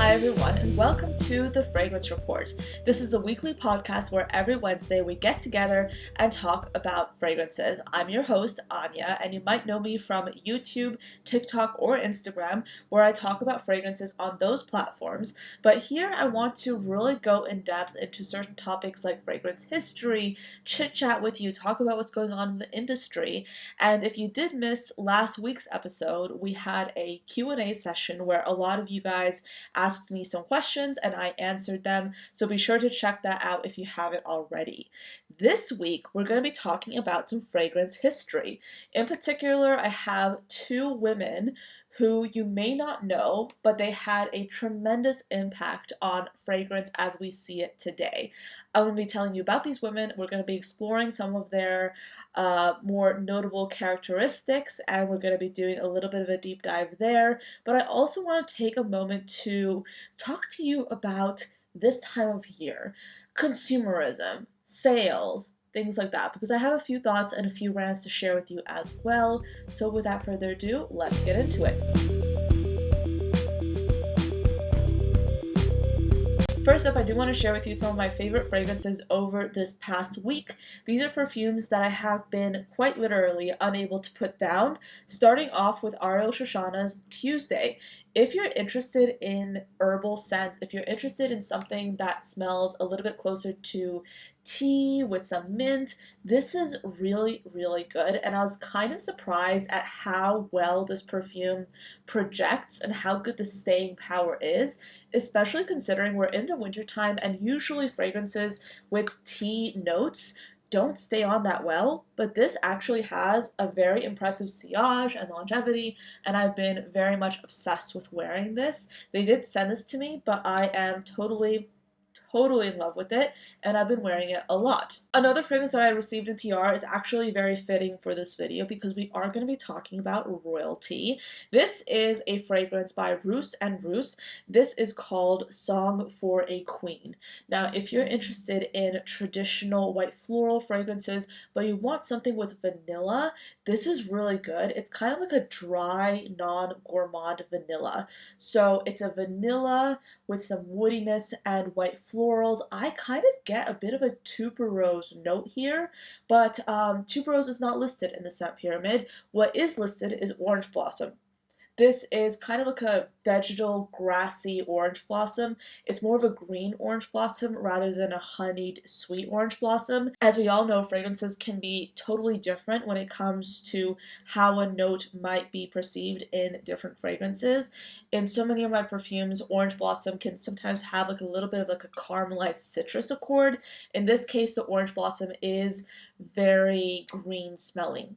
Hi everyone, and welcome to the Fragrance Report. This is a weekly podcast where every Wednesday we get together and talk about fragrances. I'm your host, Anya, and you might know me from YouTube, TikTok, or Instagram, where I talk about fragrances on those platforms. But here I want to really go in depth into certain topics like fragrance history, chit-chat with you, talk about what's going on in the industry. And if you did miss last week's episode, we had a Q&A session where a lot of you guys asked me some questions and I answered them, so be sure to check that out if you haven't already. This week, we're going to be talking about some fragrance history. In particular, I have two women who you may not know, but they had a tremendous impact on fragrance as we see it today. I'm going to be telling you about these women. We're going to be exploring some of their more notable characteristics, and we're going to be doing a little bit of a deep dive there. But I also want to take a moment to talk to you about this time of year, consumerism, sales, things like that, because I have a few thoughts and a few rants to share with you as well. So without further ado, let's get into it. First up, I do want to share with you some of my favorite fragrances over this past week. These are perfumes that I have been quite literally unable to put down, starting off with Ariel Shoshana's Tuesday. If you're interested in herbal scents, if you're interested in something that smells a little bit closer to tea with some mint, this is really, really good. And I was kind of surprised at how well this perfume projects and how good the staying power is, especially considering we're in the wintertime and usually fragrances with tea notes don't stay on that well, but this actually has a very impressive sillage and longevity, and I've been very much obsessed with wearing this. They did send this to me, but I am totally in love with it, and I've been wearing it a lot. Another fragrance that I received in PR is actually very fitting for this video because we are going to be talking about royalty. This is a fragrance by Roos and Roos. This is called Song for a Queen. Now, if you're interested in traditional white floral fragrances, but you want something with vanilla, this is really good. It's kind of like a dry, non-gourmand vanilla. So it's a vanilla with some woodiness and white florals. I kind of get a bit of a tuberose note here, but tuberose is not listed in the scent pyramid. What is listed is orange blossom. This is kind of like a vegetal, grassy orange blossom. It's more of a green orange blossom rather than a honeyed sweet orange blossom. As we all know, fragrances can be totally different when it comes to how a note might be perceived in different fragrances. In so many of my perfumes, orange blossom can sometimes have like a little bit of like a caramelized citrus accord. In this case, the orange blossom is very green smelling.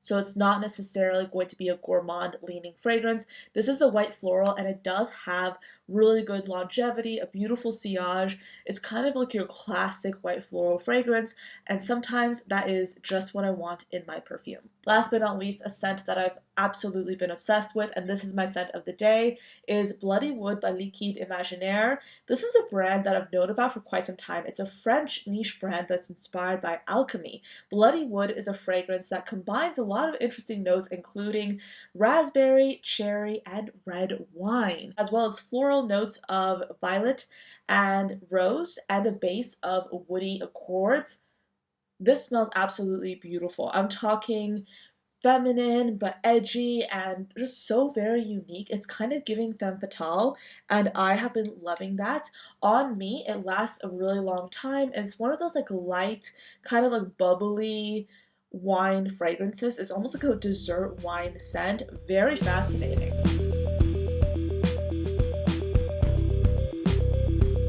So it's not necessarily going to be a gourmand leaning fragrance. This is a white floral and it does have really good longevity, a beautiful sillage. It's kind of like your classic white floral fragrance, and sometimes that is just what I want in my perfume. Last but not least, a scent that I've absolutely been obsessed with, and this is my scent of the day, is Bloody Wood by Liquide Imaginaire. This is a brand that I've known about for quite some time. It's a French niche brand that's inspired by alchemy. Bloody Wood is a fragrance that combines a lot of interesting notes, including raspberry, cherry, and red wine, as well as floral notes of violet and rose, and a base of woody accords. This smells absolutely beautiful. I'm talking feminine but edgy and just so very unique. It's kind of giving femme fatale, and I have been loving that. On me, it lasts a really long time. It's one of those like light, kind of like bubbly wine fragrances. It's almost like a dessert wine scent. Very fascinating.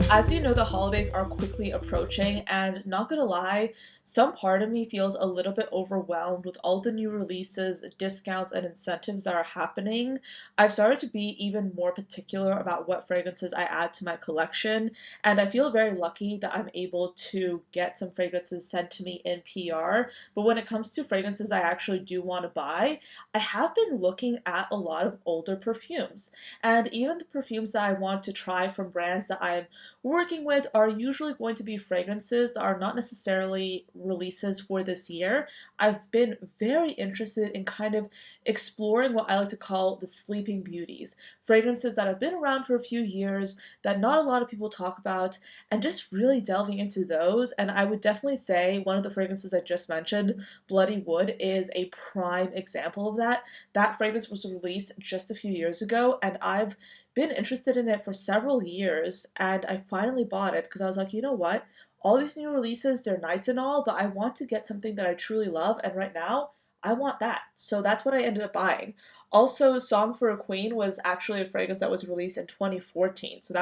As you know, the holidays are quickly approaching, and not gonna lie, some part of me feels a little bit overwhelmed with all the new releases, discounts, and incentives that are happening. I've started to be even more particular about what fragrances I add to my collection, and I feel very lucky that I'm able to get some fragrances sent to me in PR. But when it comes to fragrances I actually do want to buy, I have been looking at a lot of older perfumes, and even the perfumes that I want to try from brands that I'm working with are usually going to be fragrances that are not necessarily releases for this year. I've been very interested in kind of exploring what I like to call the sleeping beauties, fragrances that have been around for a few years that not a lot of people talk about, and just really delving into those. And I would definitely say one of the fragrances I just mentioned, Bloody Wood, is a prime example of that. That fragrance was released just a few years ago, and I've been interested in it for several years, and I finally bought it because I was like, you know what? All these new releases, they're nice and all, but I want to get something that I truly love, and right now, I want that. So that's what I ended up buying. Also, Song for a Queen was actually a fragrance that was released in 2014. So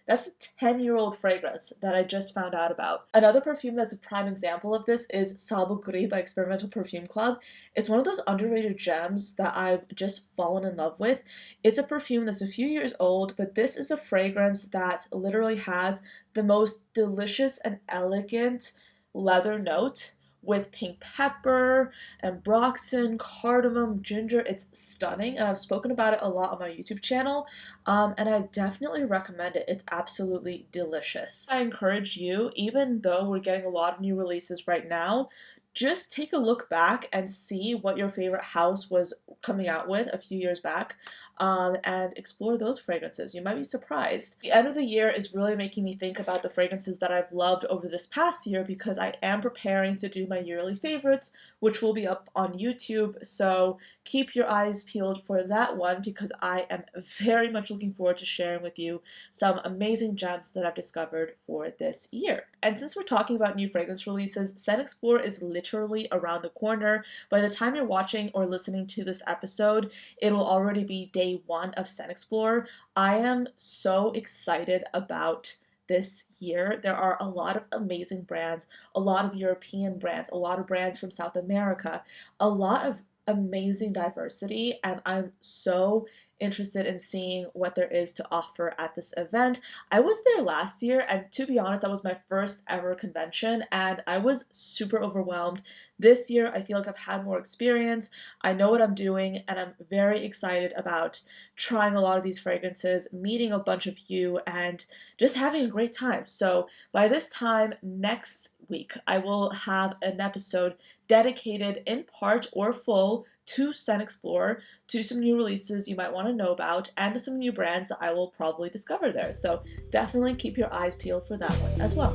that's a 10-year-old fragrance that I just found out about. Another perfume that's a prime example of this is Sable Gris by Experimental Perfume Club. It's one of those underrated gems that I've just fallen in love with. It's a perfume that's a few years old, but this is a fragrance that literally has the most delicious and elegant leather note with pink pepper, ambroxan, cardamom, ginger. It's stunning, and I've spoken about it a lot on my YouTube channel, and I definitely recommend it. It's absolutely delicious. I encourage you, even though we're getting a lot of new releases right now, just take a look back and see what your favorite house was coming out with a few years back, and explore those fragrances. You might be surprised. The end of the year is really making me think about the fragrances that I've loved over this past year because I am preparing to do my yearly favorites, which will be up on YouTube. So keep your eyes peeled for that one because I am very much looking forward to sharing with you some amazing gems that I've discovered for this year. And since we're talking about new fragrance releases, Scent Explore is literally around the corner. By the time you're watching or listening to this episode, it'll already be day one of Scent Explore. I am so excited about this year. There are a lot of amazing brands, a lot of European brands, a lot of brands from South America, a lot of amazing diversity, and I'm so interested in seeing what there is to offer at this event. I was there last year, and to be honest, that was my first ever convention, and I was super overwhelmed. This year, I feel like I've had more experience, I know what I'm doing, and I'm very excited about trying a lot of these fragrances, meeting a bunch of you, and just having a great time. So by this time next week, I will have an episode dedicated in part or full to Scent Explore, to some new releases you might want to know about, and to some new brands that I will probably discover there. So definitely keep your eyes peeled for that one as well.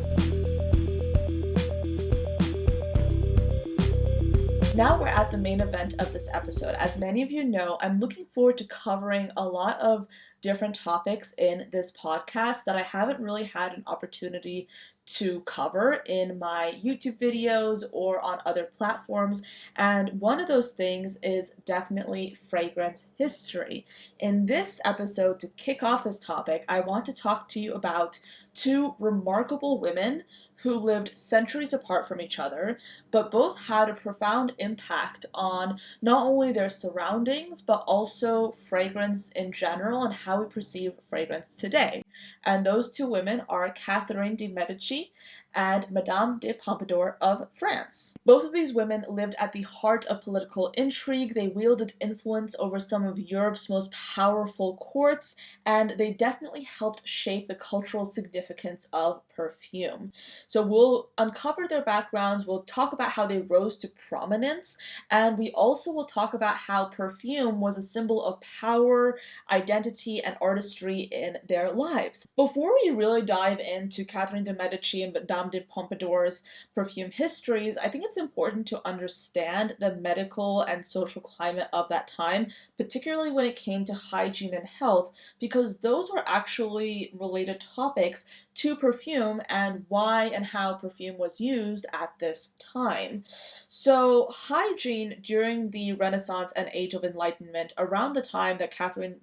Now we're at the main event of this episode. As many of you know, I'm looking forward to covering a lot of different topics in this podcast that I haven't really had an opportunity to cover in my YouTube videos or on other platforms. And one of those things is definitely fragrance history. In this episode, to kick off this topic, I want to talk to you about two remarkable women who lived centuries apart from each other, but both had a profound impact on not only their surroundings, but also fragrance in general and how we perceive fragrance today. And those two women are Catherine de Medici and Madame de Pompadour of France. Both of these women lived at the heart of political intrigue. They wielded influence over some of Europe's most powerful courts, and they definitely helped shape the cultural significance of perfume. So we'll uncover their backgrounds, we'll talk about how they rose to prominence, and we also will talk about how perfume was a symbol of power, identity, and artistry in their lives. Before we really dive into Catherine de Medici and Madame de Pompadour's perfume histories, I think it's important to understand the medical and social climate of that time, particularly when it came to hygiene and health, because those were actually related topics to perfume and why and how perfume was used at this time. So, hygiene during the Renaissance and Age of Enlightenment, around the time that Catherine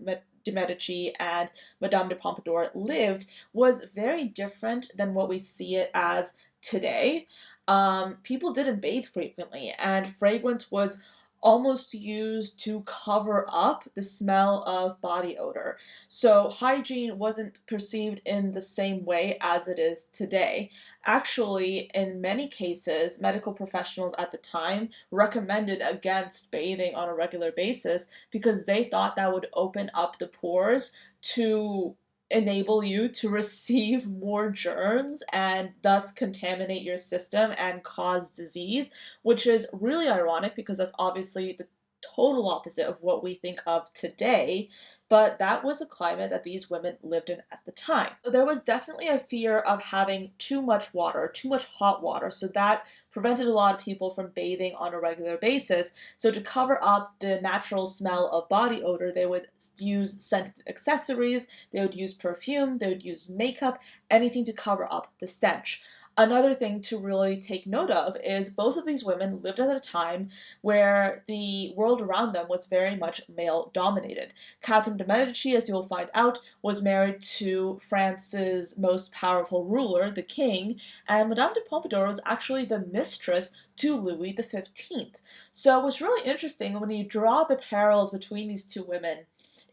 de Medici and Madame de Pompadour lived, was very different than what we see it as today. People didn't bathe frequently, and fragrance was almost used to cover up the smell of body odor. So hygiene wasn't perceived in the same way as it is today. Actually, in many cases, medical professionals at the time recommended against bathing on a regular basis because they thought that would open up the pores to enable you to receive more germs and thus contaminate your system and cause disease, which is really ironic because that's obviously the total opposite of what we think of today, but that was a climate that these women lived in at the time. So there was definitely a fear of having too much water, too much hot water, so that prevented a lot of people from bathing on a regular basis. So to cover up the natural smell of body odor, they would use scented accessories, they would use perfume, they would use makeup, anything to cover up the stench. Another thing to really take note of is both of these women lived at a time where the world around them was very much male dominated. Catherine de Medici, as you will find out, was married to France's most powerful ruler, the king, and Madame de Pompadour was actually the mistress to Louis XV. So what's really interesting when you draw the parallels between these two women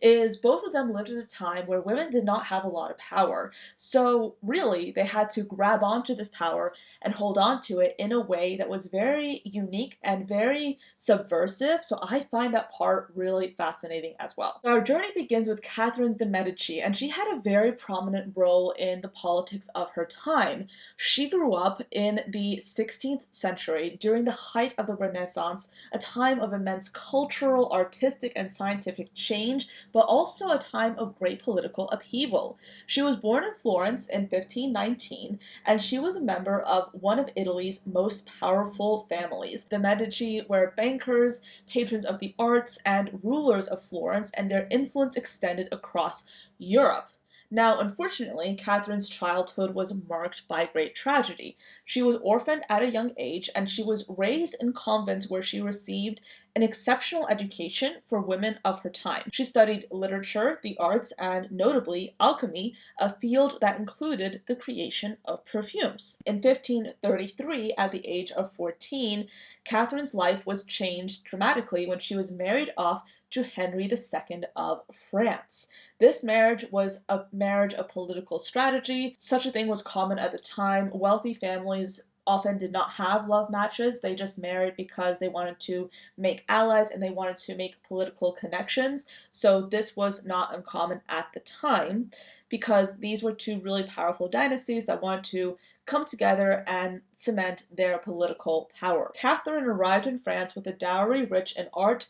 is both of them lived at a time where women did not have a lot of power. So really, they had to grab onto this power and hold on to it in a way that was very unique and very subversive. So I find that part really fascinating as well. So our journey begins with Catherine de Medici, and she had a very prominent role in the politics of her time. She grew up in the 16th century during the height of the Renaissance, a time of immense cultural, artistic, and scientific change, but also a time of great political upheaval. She was born in Florence in 1519, and she was a member of one of Italy's most powerful families. The Medici were bankers, patrons of the arts, and rulers of Florence, and their influence extended across Europe. Now, unfortunately, Catherine's childhood was marked by great tragedy. She was orphaned at a young age, and she was raised in convents where she received an exceptional education for women of her time. She studied literature, the arts, and notably alchemy, a field that included the creation of perfumes. In 1533, at the age of 14, Catherine's life was changed dramatically when she was married off to Henry II of France. This marriage was a marriage of political strategy. Such a thing was common at the time. Wealthy families often did not have love matches. They just married because they wanted to make allies and they wanted to make political connections. So this was not uncommon at the time because these were two really powerful dynasties that wanted to come together and cement their political power. Catherine arrived in France with a dowry rich in art,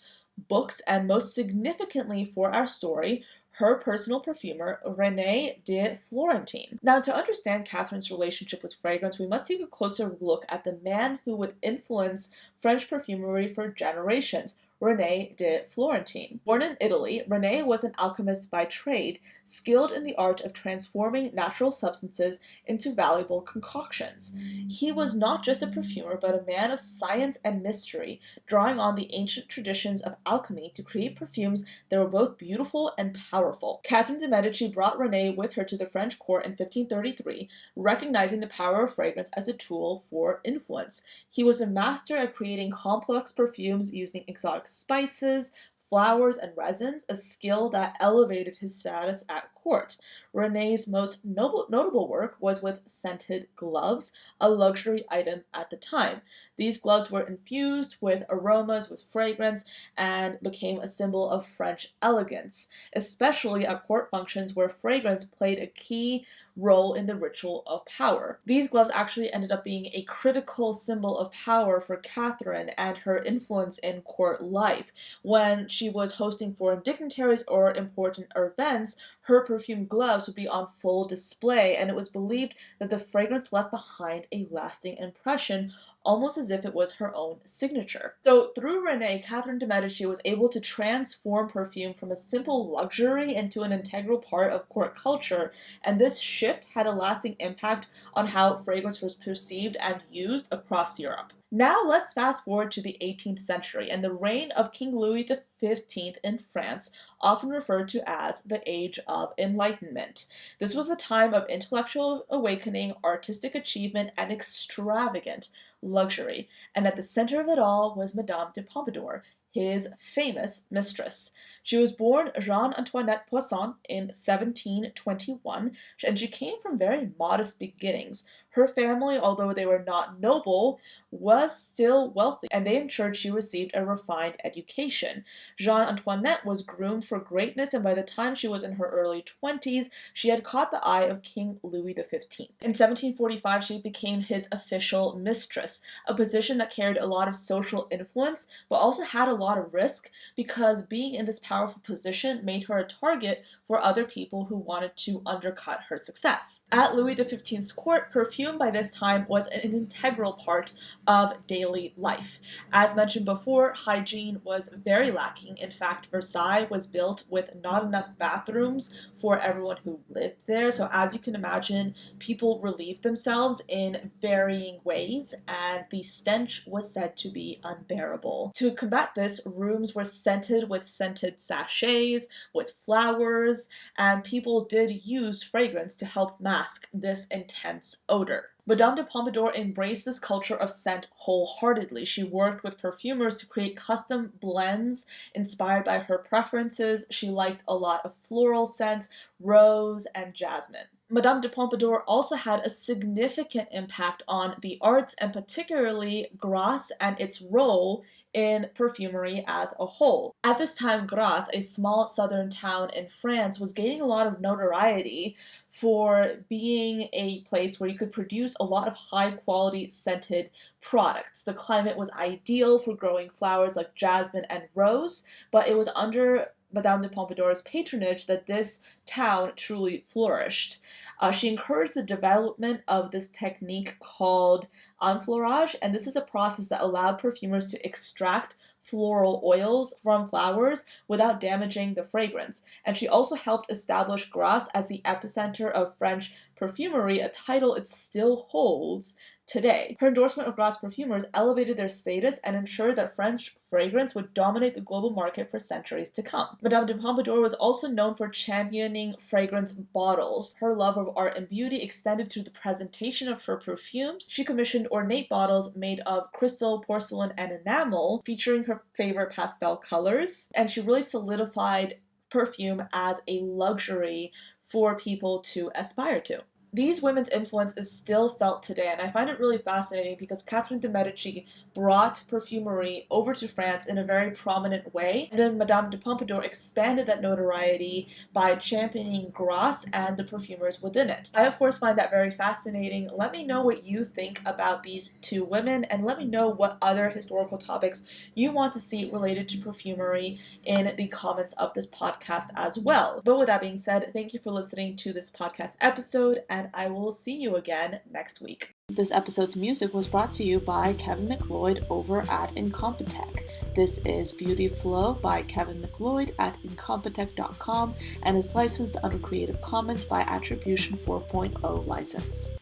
books, and most significantly for our story, her personal perfumer, René le Florentin. Now, to understand Catherine's relationship with fragrance, we must take a closer look at the man who would influence French perfumery for generations, René le Florentin. Born in Italy, René was an alchemist by trade, skilled in the art of transforming natural substances into valuable concoctions. He was not just a perfumer, but a man of science and mystery, drawing on the ancient traditions of alchemy to create perfumes that were both beautiful and powerful. Catherine de' Medici brought René with her to the French court in 1533, recognizing the power of fragrance as a tool for influence. He was a master at creating complex perfumes using exotic spices, flowers, and resins, a skill that elevated his status at court. René's most notable work was with scented gloves, a luxury item at the time. These gloves were infused with aromas, with fragrance, and became a symbol of French elegance, especially at court functions where fragrance played a key role in the ritual of power. These gloves actually ended up being a critical symbol of power for Catherine and her influence in court life. When she was hosting foreign dignitaries or important events, her perfumed gloves would be on full display, and it was believed that the fragrance left behind a lasting impression, almost as if it was her own signature. So through René, Catherine de' Medici was able to transform perfume from a simple luxury into an integral part of court culture, and this shift had a lasting impact on how fragrance was perceived and used across Europe. Now let's fast forward to the 18th century and the reign of King Louis XV in France, often referred to as the Age of Enlightenment. This was a time of intellectual awakening, artistic achievement, and extravagant luxury, and at the center of it all was Madame de Pompadour, his famous mistress. She was born Jeanne Antoinette Poisson in 1721, and she came from very modest beginnings. Her family, although they were not noble, was still wealthy, and they ensured she received a refined education. Jeanne Antoinette was groomed for greatness, and by the time she was in her early 20s, she had caught the eye of King Louis XV. In 1745, she became his official mistress, a position that carried a lot of social influence, but also had a lot of risk because being in this powerful position made her a target for other people who wanted to undercut her success. At Louis XV's court, perfume by this time was an integral part of daily life. As mentioned before, hygiene was very lacking. In fact, Versailles was built with not enough bathrooms for everyone who lived there. So as you can imagine, people relieved themselves in varying ways, and the stench was said to be unbearable. To combat this, rooms were scented with scented sachets, with flowers, and people did use fragrance to help mask this intense odor. Madame de Pompadour embraced this culture of scent wholeheartedly. She worked with perfumers to create custom blends inspired by her preferences. She liked a lot of floral scents, rose, and jasmine. Madame de Pompadour also had a significant impact on the arts, and particularly Grasse and its role in perfumery as a whole. At this time, Grasse, a small southern town in France, was gaining a lot of notoriety for being a place where you could produce a lot of high quality scented products. The climate was ideal for growing flowers like jasmine and rose, but it was under Madame de Pompadour's patronage that this town truly flourished. She encouraged the development of this technique called enfleurage, and this is a process that allowed perfumers to extract floral oils from flowers without damaging the fragrance. And she also helped establish Grasse as the epicenter of French perfumery, a title it still holds today. Her endorsement of Grasse perfumers elevated their status and ensured that French fragrance would dominate the global market for centuries to come. Madame de Pompadour was also known for championing fragrance bottles. Her love of art and beauty extended to the presentation of her perfumes. She commissioned ornate bottles made of crystal, porcelain, and enamel, featuring her favorite pastel colors, and she really solidified perfume as a luxury for people to aspire to. These women's influence is still felt today, and I find it really fascinating because Catherine de Medici brought perfumery over to France in a very prominent way, and then Madame de Pompadour expanded that notoriety by championing Grasse and the perfumers within it. I, of course, find that very fascinating. Let me know what you think about these two women, and let me know what other historical topics you want to see related to perfumery in the comments of this podcast as well. But with that being said, thank you for listening to this podcast episode, and I will see you again next week. This episode's music was brought to you by Kevin McLeod over at Incompetech. This is Beauty Flow by Kevin McLeod at Incompetech.com and is licensed under Creative Commons by Attribution 4.0 license.